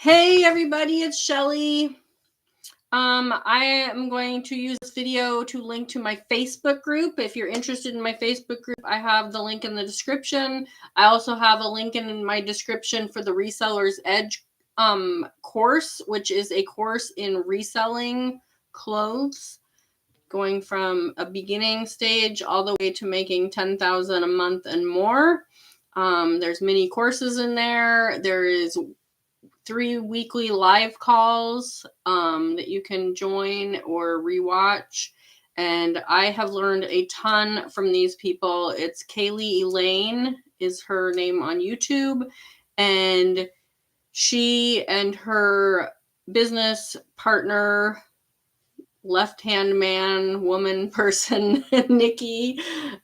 Hey everybody, it's Shelly. I am going to use this video to link to my Facebook group. If you're interested in my Facebook group, I have the link in the description. I also have a link in my description for the Reseller's Edge course, which is a course in reselling clothes, going from a beginning stage all the way to making $10,000 a month and more. There's many courses in there. There is 3 weekly live calls that you can join or rewatch. And I have learned a ton from these people. It's Kaylee Elaine is her name on YouTube. And she and her business partner, left-hand man, woman, person, Nikki.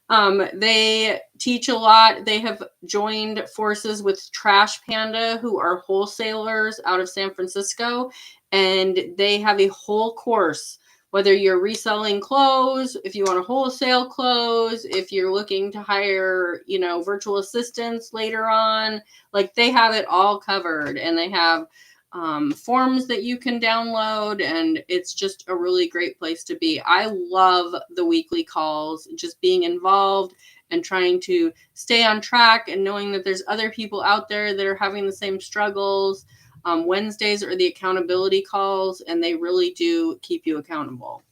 They teach a lot. They have joined forces with Trash Panda, who are wholesalers out of San Francisco, and they have a whole course. Whether you're reselling clothes, if you want to wholesale clothes, if you're looking to hire, virtual assistants later on, like they have it all covered, and they have forms that you can download, and it's just a really great place to be. I love the weekly calls, just being involved and trying to stay on track and knowing that there's other people out there that are having the same struggles. Wednesdays are the accountability calls, and they really do keep you accountable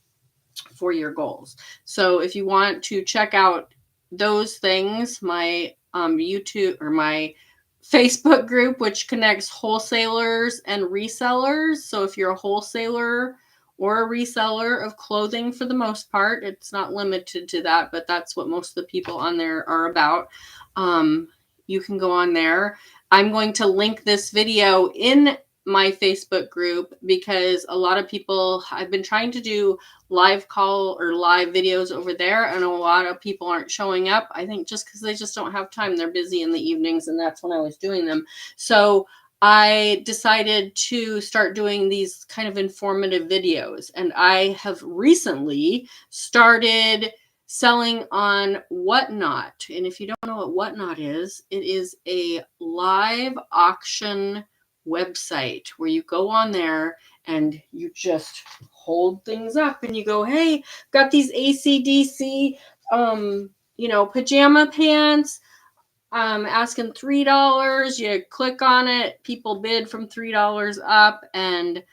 for your goals. So if you want to check out those things, my YouTube or my Facebook group, which connects wholesalers and resellers. So if you're a wholesaler or a reseller of clothing, for the most part, it's not limited to that, but that's what most of the people on there are about. You can go on there. I'm going to link this video in my Facebook group because a lot of people, I've been trying to do live call or live videos over there, and a lot of people aren't showing up. I think just because they just don't have time. They're busy in the evenings, and that's when I was doing them. So I decided to start doing these kind of informative videos, and I have recently started selling on Whatnot. And if you don't know what Whatnot is, it is a live auction website where you go on there and you just hold things up and you go, hey, got these AC/DC pajama pants, asking $3. You click on it, people bid from $3 up, and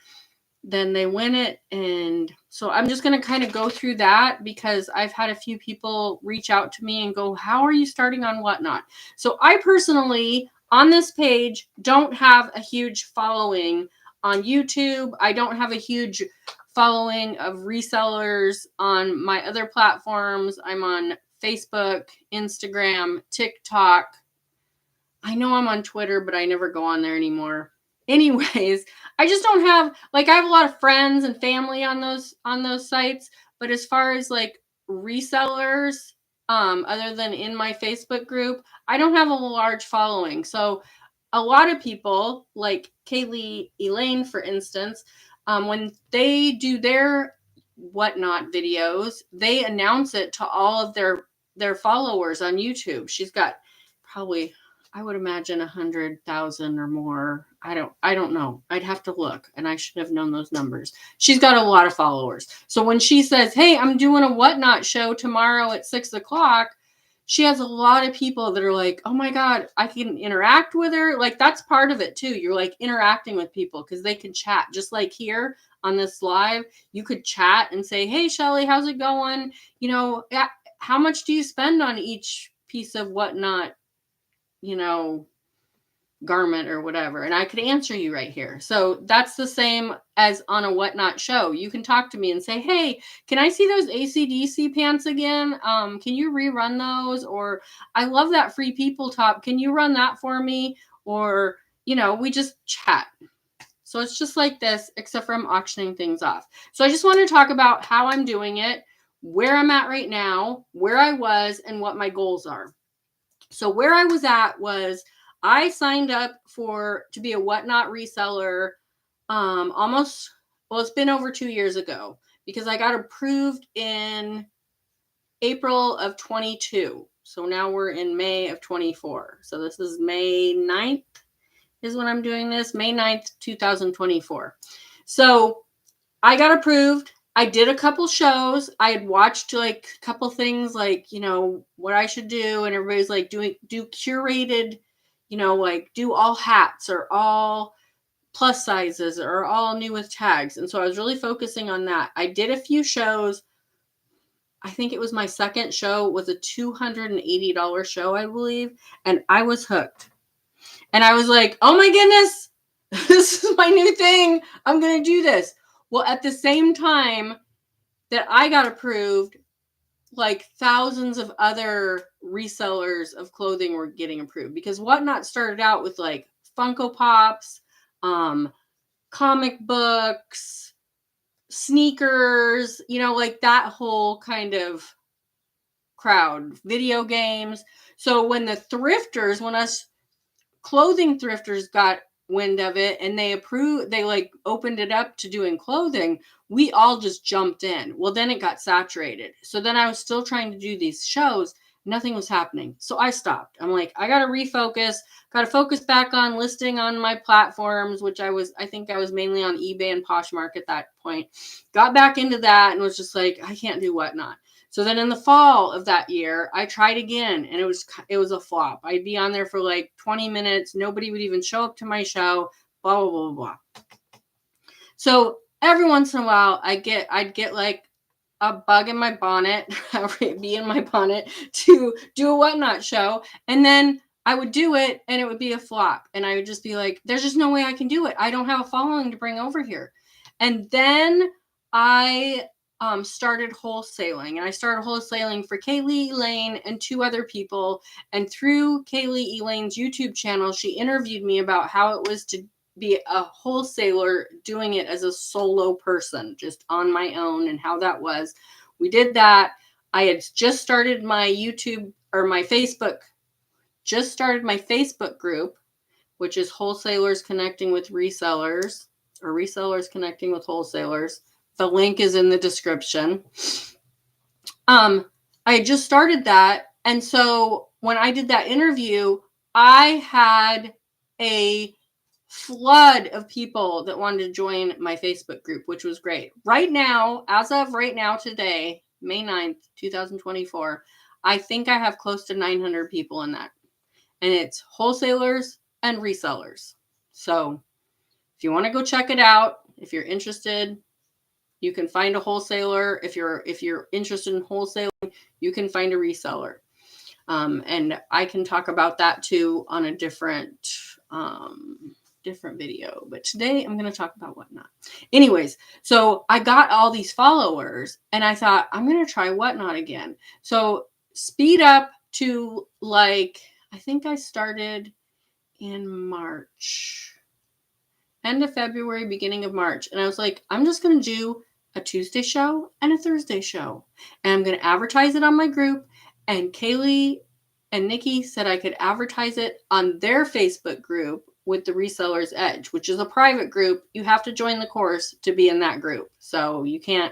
then they win it. And so I'm just going to kind of go through that because I've had a few people reach out to me and go, how are you starting on Whatnot? So I personally, on this page, don't have a huge following on YouTube. I don't have a huge following of resellers on my other platforms. I'm on Facebook, Instagram, TikTok. I know I'm on Twitter, but I never go on there anymore. Anyways, I just don't have, I have a lot of friends and family on those sites, but as far as resellers, other than in my Facebook group, I don't have a large following. So a lot of people, like Kaylee Elaine, for instance, when they do their Whatnot videos, they announce it to all of their followers on YouTube. She's got probably, I would imagine, 100,000 or more. I don't know. I'd have to look, and I should have known those numbers. She's got a lot of followers. So when she says, hey, I'm doing a Whatnot show tomorrow at 6:00, she has a lot of people that are like, oh my God, I can interact with her. That's part of it too. You're interacting with people because they can chat. Just like here on this live, you could chat and say, hey, Shelly, how's it going? How much do you spend on each piece of Whatnot, garment or whatever? And I could answer you right here. So that's the same as on a Whatnot show. You can talk to me and say, hey, can I see those AC/DC pants again? Can you rerun those? Or I love that Free People top. Can you run that for me? Or, we just chat. So it's just like this, except for I'm auctioning things off. So I just want to talk about how I'm doing it, where I'm at right now, where I was, and what my goals are. So where I was at was I signed up to be a Whatnot reseller it's been over 2 years ago because I got approved in April of 22. So now we're in May of 24. So this is May 9th. is when I'm doing this, May 9th, 2024. So I got approved. I did a couple shows. I had watched like a couple things like, what I should do. And everybody's like do curated, like do all hats or all plus sizes or all new with tags. And so I was really focusing on that. I did a few shows. I think it was my second show was a $280 show, I believe. And I was hooked. And I was like, oh my goodness, this is my new thing. I'm going to do this. Well, at the same time that I got approved, like thousands of other resellers of clothing were getting approved because Whatnot started out with like Funko Pops, comic books, sneakers, like that whole kind of crowd, video games. So when us clothing thrifters got wind of it and they like opened it up to doing clothing, we all just jumped in. Well, then it got saturated. So then I was still trying to do these shows. Nothing was happening. So I stopped. I'm like, I got to refocus, got to focus back on listing on my platforms, which I think I was mainly on eBay and Poshmark at that point. Got back into that and was just like, I can't do Whatnot. So then in the fall of that year, I tried again and it was a flop. I'd be on there for like 20 minutes. Nobody would even show up to my show, blah, blah, blah, blah. So every once in a while I'd get like a bug in my bonnet, be in my bonnet to do a Whatnot show. And then I would do it and it would be a flop. And I would just be like, there's just no way I can do it. I don't have a following to bring over here. And then I started wholesaling, and I started wholesaling for Kaylee Elaine and two other people. And through Kaylee Elaine's YouTube channel, she interviewed me about how it was to be a wholesaler doing it as a solo person, just on my own, and how that was. We did that. I had just started my Facebook group, which is Wholesalers Connecting with Resellers, or Resellers Connecting with Wholesalers. The link is in the description. I had just started that. And so when I did that interview, I had a flood of people that wanted to join my Facebook group, which was great. Right now, as of right now today, May 9th, 2024, I think I have close to 900 people in that. And it's wholesalers and resellers. So if you want to go check it out, if you're interested, you can find a wholesaler. If you're interested in wholesaling, you can find a reseller. And I can talk about that too on a different video. But today I'm going to talk about Whatnot. Anyways, so I got all these followers and I thought, I'm going to try Whatnot again. So speed up to like, I think I started in March, end of February, beginning of March. And I was like, I'm just going to do a Tuesday show and a Thursday show. And I'm going to advertise it on my group. And Kaylee and Nikki said I could advertise it on their Facebook group with the Resellers Edge, which is a private group. You have to join the course to be in that group. So you can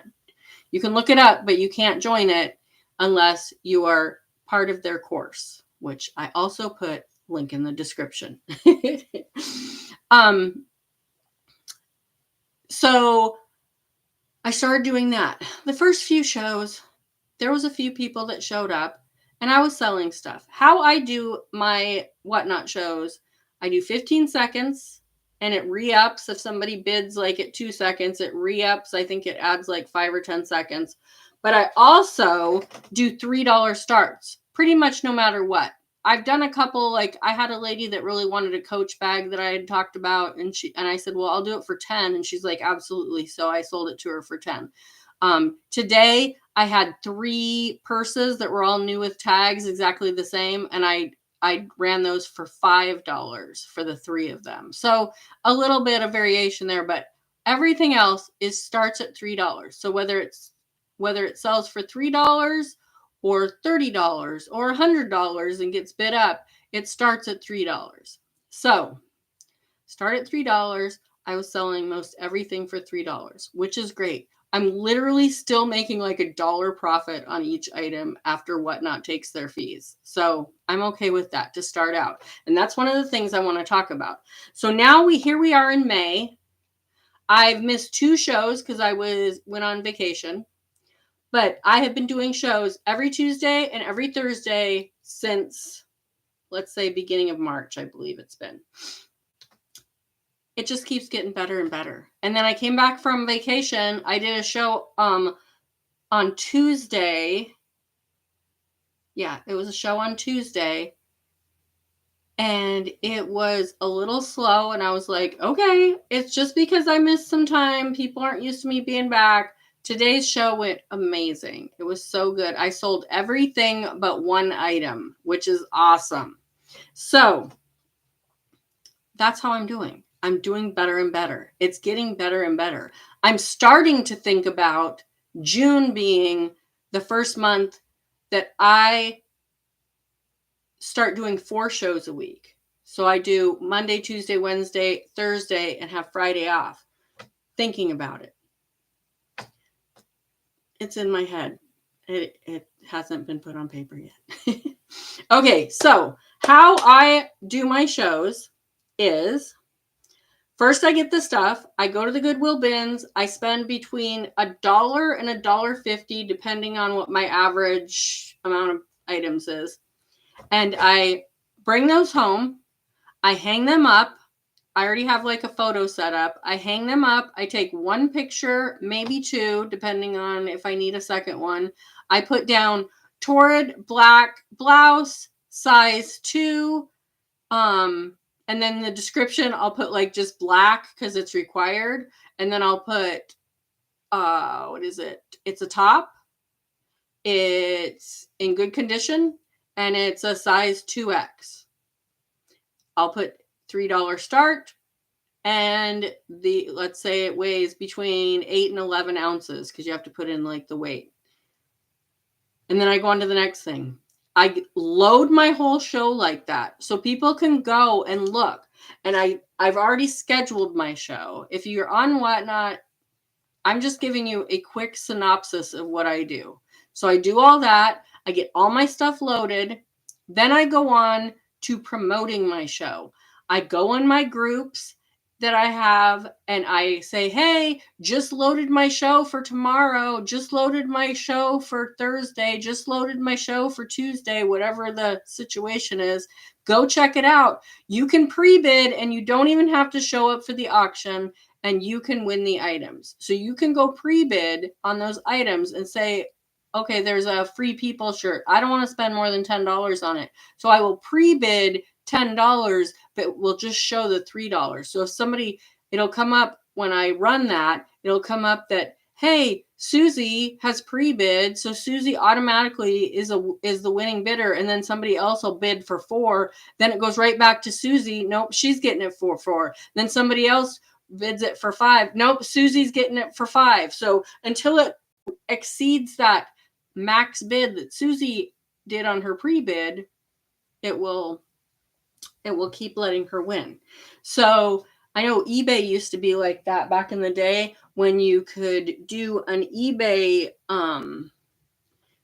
look it up, but you can't join it unless you are part of their course, which I also put link in the description. So I started doing that. The first few shows, there was a few people that showed up and I was selling stuff. How I do my Whatnot shows, I do 15 seconds and it re-ups. If somebody bids like at 2 seconds, it re-ups. I think it adds like 5 or 10 seconds. But I also do $3 starts pretty much no matter what. I've done a couple, like I had a lady that really wanted a Coach bag that I had talked about, and I said, well, I'll do it for 10. And she's like, absolutely. So I sold it to her for 10. Today I had 3 purses that were all new with tags, exactly the same. And I ran those for $5 for the 3 of them. So a little bit of variation there, but everything else starts at $3. So whether it sells for $3 or $30 or $100 and gets bid up, it starts at $3. So start at $3. I was selling most everything for $3, which is great. I'm literally still making like $1 profit on each item after Whatnot takes their fees. So I'm okay with that to start out. And that's one of the things I want to talk about. So now here we are in May. I've missed 2 shows because I went on vacation. But I have been doing shows every Tuesday and every Thursday since, let's say, beginning of March, I believe it's been. It just keeps getting better and better. And then I came back from vacation. I did a show on Tuesday. Yeah, it was a show on Tuesday. And it was a little slow. And I was like, okay, it's just because I missed some time. People aren't used to me being back. Today's show went amazing. It was so good. I sold everything but one item, which is awesome. So that's how I'm doing. I'm doing better and better. It's getting better and better. I'm starting to think about June being the first month that I start doing 4 shows a week. So I do Monday, Tuesday, Wednesday, Thursday, and have Friday off. Thinking about it. It's in my head. It hasn't been put on paper yet. Okay, so how I do my shows is first I get the stuff. I go to the Goodwill bins. I spend between $1 and $1.50 depending on what my average amount of items is. And I bring those home. I hang them up. I already have like a photo set up. I hang them up. I take 1 picture, maybe 2, depending on if I need a second one. I put down torrid black blouse, size 2. And then the description, I'll put like just black because it's required. And then I'll put, what is it? It's a top. It's in good condition. And it's a size 2X. I'll put $3 start, and let's say it weighs between 8 and 11 ounces because you have to put in like the weight. And then I go on to the next thing. I load my whole show like that so people can go and look. And I've already scheduled my show. If you're on Whatnot, I'm just giving you a quick synopsis of what I do. So I do all that. I get all my stuff loaded. Then I go on to promoting my show. I go in my groups that I have and I say, hey, just loaded my show for tomorrow, just loaded my show for Thursday, just loaded my show for Tuesday, whatever the situation is. Go check it out. You can pre-bid and you don't even have to show up for the auction and you can win the items. So you can go pre-bid on those items and say, okay, there's a Free People shirt. I don't want to spend more than $10 on it. So I will pre-bid $10, but we'll just show the $3. So if it'll come up when I run that, it'll come up that, hey, Susie has pre-bid. So Susie automatically is the winning bidder. And then somebody else will bid for 4. Then it goes right back to Susie. Nope, she's getting it for 4. Then somebody else bids it for 5. Nope, Susie's getting it for 5. So until it exceeds that max bid that Susie did on her pre-bid, it will keep letting her win. So I know eBay used to be like that back in the day when you could do an eBay,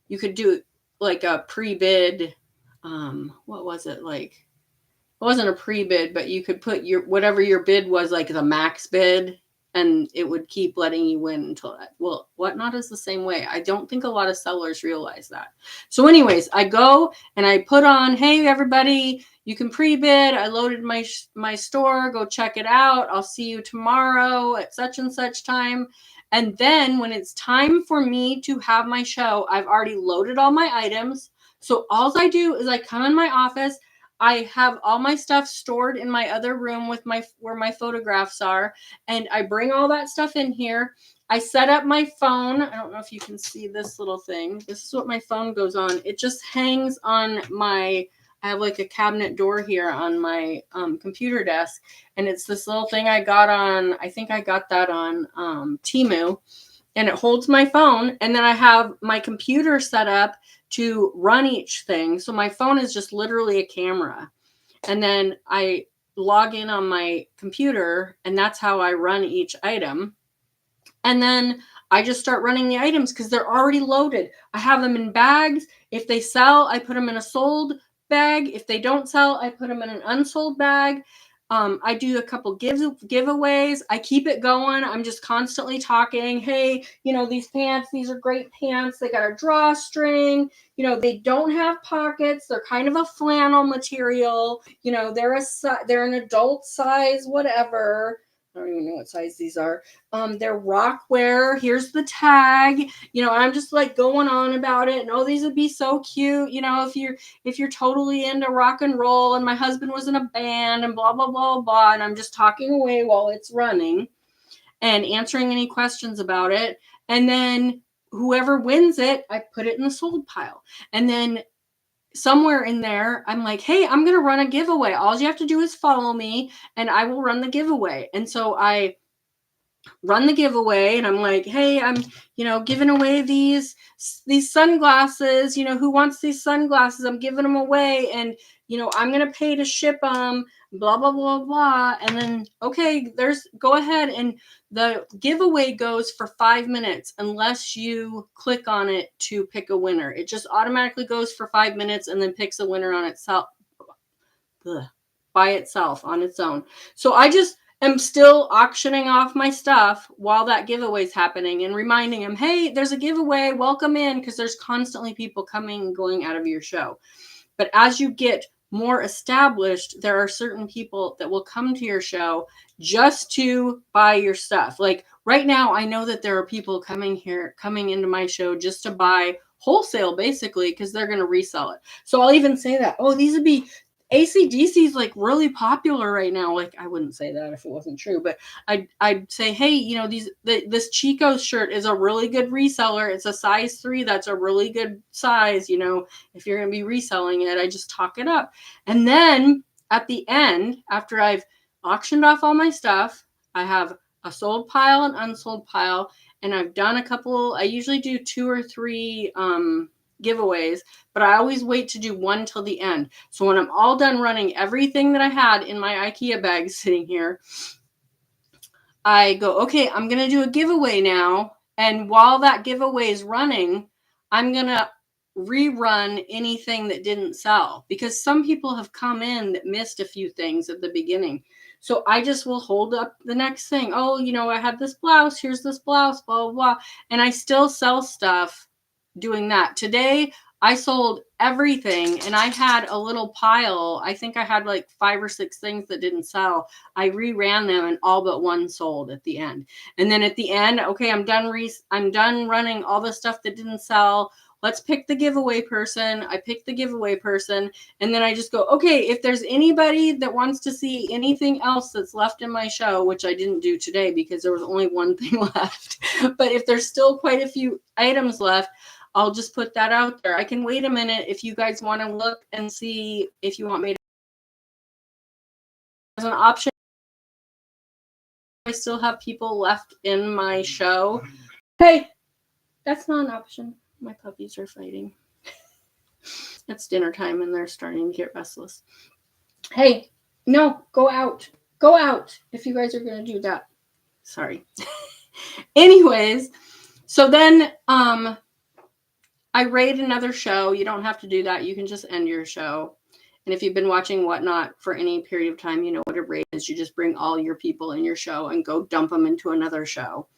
you could do like a pre-bid, what was it like? It wasn't a pre-bid, but you could put whatever your bid was, like the max bid, and it would keep letting you win until that. Well, Whatnot is the same way. I don't think a lot of sellers realize that. So anyways, I go and I put on, hey, everybody, you can pre-bid. I loaded my store. Go check it out. I'll see you tomorrow at such and such time. And then when it's time for me to have my show, I've already loaded all my items. So all I do is I come in my office. I have all my stuff stored in my other room where my photographs are. And I bring all that stuff in here. I set up my phone. I don't know if you can see this little thing. This is what my phone goes on. It just hangs on I have like a cabinet door here on my computer desk. And it's this little thing I think I got that on Temu. And it holds my phone. And then I have my computer set up to run each thing. So my phone is just literally a camera. And then I log in on my computer, and that's how I run each item. And then I just start running the items because they're already loaded. I have them in bags. If they sell, I put them in a sold bag. If they don't sell, I put them in an unsold bag. I do a couple giveaways. I keep it going. I'm just constantly talking. Hey, these pants, these are great pants. They got a drawstring. They don't have pockets. They're kind of a flannel material. They're an adult size, whatever. I don't even know what size these are. They're Rockwear. Here's the tag. I'm just like going on about it. And oh, these would be so cute. If you're totally into rock and roll, and my husband was in a band and blah, blah, blah, blah. And I'm just talking away while it's running and answering any questions about it. And then whoever wins it, I put it in the sold pile. And then somewhere in there, I'm like, hey, I'm going to run a giveaway. All you have to do is follow me and I will run the giveaway. And so I run the giveaway and I'm like, hey, I'm, giving away these sunglasses, who wants these sunglasses? I'm giving them away and, I'm going to pay to ship them, blah, blah, blah, blah. And then, okay, go ahead. And the giveaway goes for 5 minutes unless you click on it to pick a winner. It just automatically goes for 5 minutes and then picks a winner on itself by itself on its own. So I just am still auctioning off my stuff while that giveaway is happening and reminding them, hey, there's a giveaway, welcome in, because there's constantly people coming and going out of your show. But as you get more established, there are certain people that will come to your show just to buy your stuff. Like right now, I know that there are people coming into my show just to buy wholesale, basically, because they're going to resell it. So I'll even say that, oh, these would be AC/DC is like really popular right now. Like I wouldn't say that if it wasn't true, but I'd say, hey, this Chico shirt is a really good reseller. It's a size 3. That's a really good size. If you're going to be reselling it, I just talk it up. And then at the end, after I've auctioned off all my stuff, I have a sold pile, an unsold pile, and I've done a couple. I usually do 2 or 3 giveaways, but I always wait to do one till the end. So when I'm all done running everything that I had in my IKEA bag sitting here, I go, okay, I'm going to do a giveaway now. And while that giveaway is running, I'm going to rerun anything that didn't sell because some people have come in that missed a few things at the beginning. So I just will hold up the next thing. Oh, I had this blouse. Here's this blouse, blah, blah, blah. And I still sell stuff doing that. Today, I sold everything and I had a little pile. I think I had like 5 or 6 things that didn't sell. I reran them and all but one sold at the end. And then at the end, okay, I'm done running all the stuff that didn't sell. Let's pick the giveaway person. I picked the giveaway person. And then I just go, okay, if there's anybody that wants to see anything else that's left in my show, which I didn't do today because there was only one thing left. But if there's still quite a few items left, I'll just put that out there. I can wait a minute if you guys want to look and see if you want me to. As an option, I still have people left in my show. Hey, that's not an option. My puppies are fighting. It's dinner time and they're starting to get restless. Hey, no, go out. Go out if you guys are going to do that. Sorry. Anyways, so then I raid another show. You don't have to do that. You can just end your show. And if you've been watching Whatnot for any period of time, you know what a raid is. You just bring all your people in your show and go dump them into another show.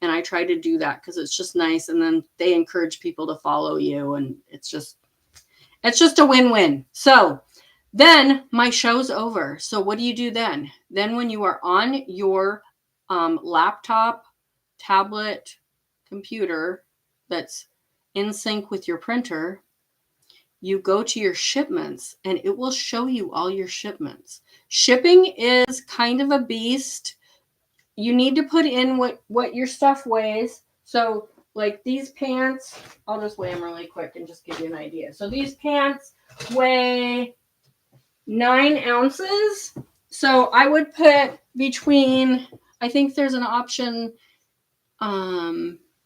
And I try to do that because it's just nice. And then they encourage people to follow you. And it's just a win-win. So then my show's over. So what do you do then? Then when you are on your laptop, tablet, computer that's in sync with your printer, you go to your shipments and it will show you all your shipments. Shipping is kind of a beast. You need to put in what your stuff weighs. So like these pants, I'll just weigh them really quick and just give you an idea. So these pants weigh 9 ounces. So I would put between, I think there's an option,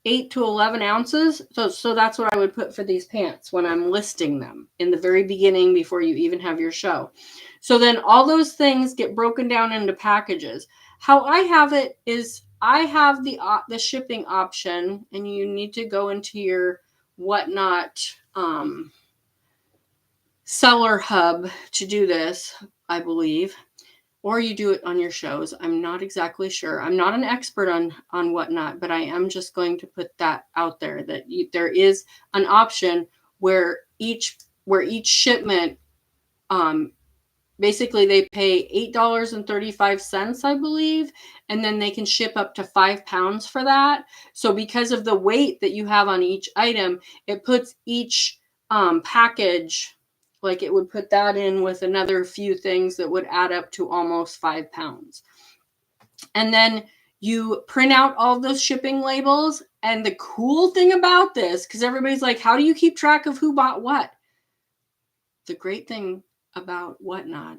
8 to 11 ounces. So that's what I would put for these pants when I'm listing them in the very beginning before you even have your show. So then all those things get broken down into packages. How I have it is I have the shipping option, and you need to go into your Whatnot seller hub to do this, I believe, or you do it on your shows. I'm not exactly sure. I'm not an expert on Whatnot, but I am just going to put that out there that there is an option where each shipment, basically they pay $8.35, I believe, and then they can ship up to 5 pounds for that. So because of the weight that you have on each item, it puts each package, like it would put that in with another few things that would add up to almost 5 pounds. And then you print out all those shipping labels. And the cool thing about this, because everybody's like, how do you keep track of who bought what? The great thing about Whatnot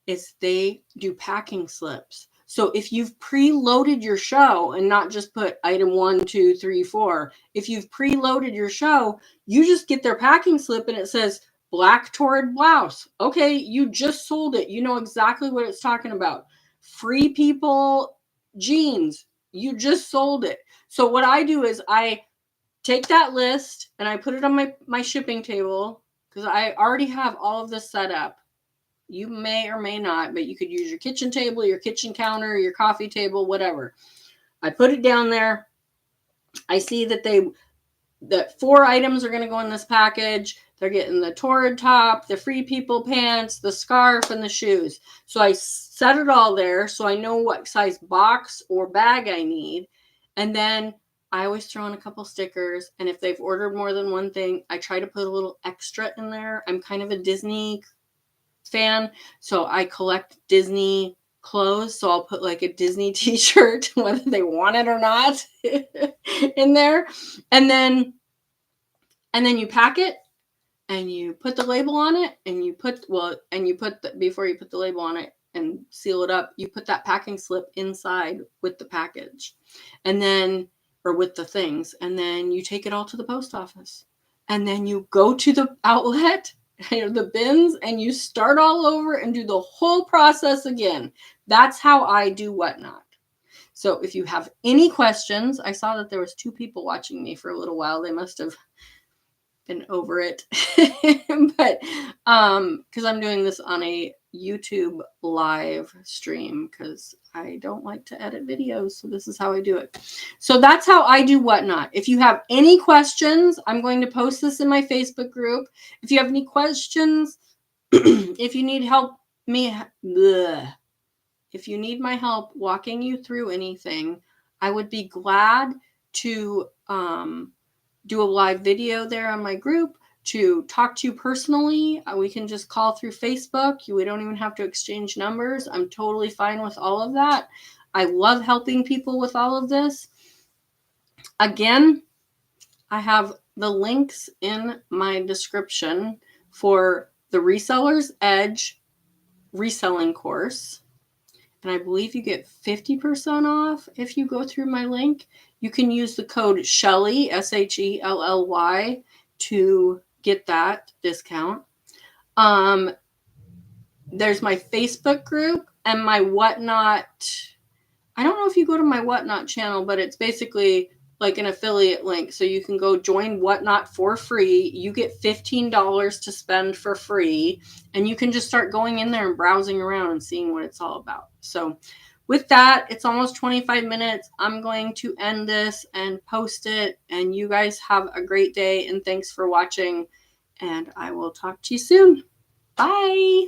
is they do packing slips. So if you've preloaded your show and not just put item 1, 2, 3, 4, if you've preloaded your show, you just get their packing slip and it says black torrid blouse. Okay, you just sold it. You know exactly what it's talking about. Free People jeans. You just sold it. So what I do is I take that list and I put it on my shipping table, because I already have all of this set up. You may or may not, but you could use your kitchen table, your kitchen counter, your coffee table, whatever. I put it down there. I see that 4 items are going to go in this package. They're getting the torrid top, the Free People pants, the scarf, and the shoes. So I set it all there so I know what size box or bag I need. And then I always throw in a couple stickers. And if they've ordered more than one thing, I try to put a little extra in there. I'm kind of a Disney fan, so I collect Disney clothes, so I'll put like a Disney t-shirt, whether they want it or not, in there. And then you pack it and you put the label on it, and before you put the label on it and seal it up, you put that packing slip inside with the package, and then, or with the things, and then you take it all to the post office, and then you go to the outlet, the bins, and you start all over and do the whole process again. That's how I do Whatnot. So if you have any questions, I saw that there was 2 people watching me for a little while. They must have been over it. But because I'm doing this on a YouTube live stream, because I don't like to edit videos, so this is how I do it. So that's how I do Whatnot. If you have any questions, I'm going to post this in my Facebook group. If you have any questions, if you need if you need my help walking you through anything, I would be glad to do a live video there on my group, to talk to you personally. We can just call through Facebook. We don't even have to exchange numbers. I'm totally fine with all of that. I love helping people with all of this. Again, I have the links in my description for the Reseller's Edge reselling course. And I believe you get 50% off if you go through my link. You can use the code Shelly, SHELLY, to get that discount. There's my Facebook group and my Whatnot. I don't know if you go to my Whatnot channel, but it's basically like an affiliate link. So you can go join Whatnot for free. You get $15 to spend for free, and you can just start going in there and browsing around and seeing what it's all about. So with that, it's almost 25 minutes. I'm going to end this and post it, and you guys have a great day, and thanks for watching, and I will talk to you soon. Bye.